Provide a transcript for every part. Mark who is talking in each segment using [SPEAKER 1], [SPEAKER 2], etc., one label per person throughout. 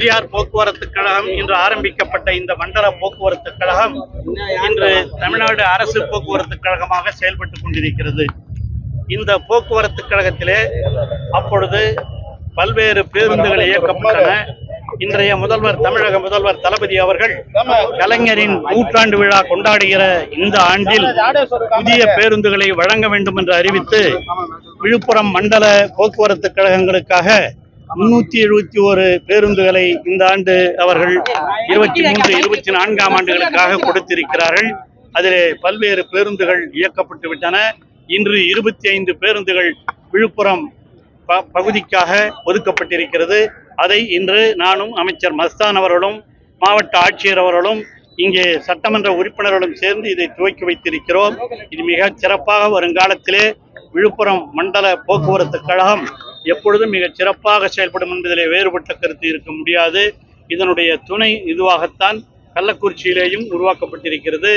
[SPEAKER 1] பெரியார் போக்குவரத்து கழகம் இன்று ஆரம்பிக்கப்பட்ட இந்த மண்டல போக்குவரத்து கழகம் இன்று தமிழ்நாடு அரசு போக்குவரத்து கழகமாக செயல்பட்டுக் கொண்டிருக்கிறது. இந்த போக்குவரத்து கழகத்திலே அப்பொழுது பல்வேறு பேருந்துகள் இயக்கப்பட்டன. இன்றைய முதல்வர், தமிழக முதல்வர் தளபதி அவர்கள் கலைஞரின் 100ஆண்டு விழா கொண்டாடுகிற இந்த ஆண்டில் புதிய பேருந்துகளை வழங்க வேண்டும் என்று அறிவித்து விழுப்புரம் மண்டல போக்குவரத்து கழகங்களுக்காக 371 பேருந்துகளை இந்த ஆண்டு அவர்கள் 23, 24ஆம் ஆண்டுகளுக்காக கொடுத்திருக்கிறார்கள். அதிலே பல்வேறு பேருந்துகள் இயக்கப்பட்டு விட்டன. இன்று 25 பேருந்துகள் விழுப்புரம் பகுதிக்காக ஒதுக்கப்பட்டிருக்கிறது. அதை இன்று நானும் அமைச்சர் மஸ்தான் அவர்களும் மாவட்ட ஆட்சியர் அவர்களும் இங்கே சட்டமன்ற உறுப்பினர்களும் சேர்ந்து இதை துவக்கி வைத்திருக்கிறோம். இது மிக சிறப்பாக வருங்காலத்திலே விழுப்புரம் மண்டல போக்குவரத்து கழகம் எப்பொழுதும் மிக சிறப்பாக செயல்படும் என்பதிலே வேறுபட்ட கருத்து இருக்க முடியாது. இதனுடைய துணை இதுவாகத்தான் கள்ளக்குறிச்சியிலேயும் உருவாக்கப்பட்டிருக்கிறது.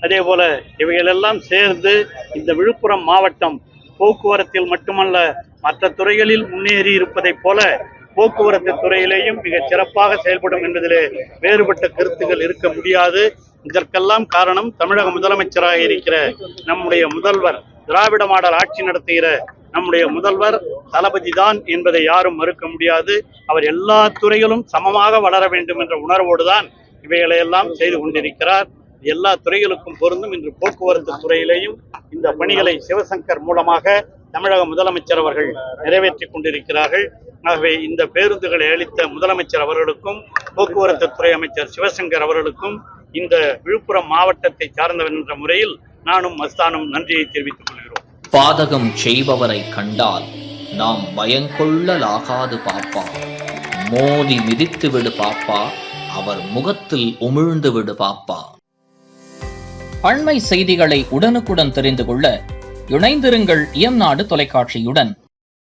[SPEAKER 1] அதே போல இவைகளெல்லாம் சேர்ந்து இந்த விழுப்புரம் மாவட்டம் போக்குவரத்தில் மட்டுமல்ல, மற்ற துறைகளில் முன்னேறி இருப்பதைப் போல போக்குவரத்து துறையிலேயும் மிக சிறப்பாக செயல்படும் என்பதிலே வேறுபட்ட கருத்துக்கள் இருக்க முடியாது. இதற்கெல்லாம் காரணம் தமிழக முதலமைச்சராக இருக்கிற நம்முடைய முதல்வர், திராவிட மாடல் ஆட்சி நடத்துகிற நம்முடைய முதல்வர் தளபதி தான் என்பதை யாரும் மறுக்க முடியாது. அவர் எல்லா துறைகளும் சமமாக வளர வேண்டும் என்ற உணர்வோடு தான் இவைகளையெல்லாம் செய்து கொண்டிருக்கிறார். எல்லா துறைகளுக்கும் பொருந்தும். இன்று போக்குவரத்து துறையிலேயும் இந்த பணிகளை சிவசங்கர் மூலமாக தமிழக முதலமைச்சர் அவர்கள் நிறைவேற்றிக் கொண்டிருக்கிறார்கள். ஆகவே இந்த பேருந்துகளை அளித்த முதலமைச்சர் அவர்களுக்கும் போக்குவரத்து துறை அமைச்சர் சிவசங்கர் அவர்களுக்கும் இந்த விழுப்புரம் மாவட்டத்தை சார்ந்தவர் என்ற முறையில் நானும் மஸ்தானும் நன்றியை தெரிவித்துக் கொள்கிறோம்.
[SPEAKER 2] பாதகம் செய்பவரை கண்டால் நாம் பயங்கொள்ளலாகாது பாப்பா, மோதி மிதித்து விடு பாப்பா, அவர் முகத்தில் உமிழ்ந்து விடு பாப்பா. அண்மை செய்திகளை உடனுக்குடன் தெரிந்து கொள்ள இணைந்திருங்கள் இயம்நாடு தொலைக்காட்சியுடன்.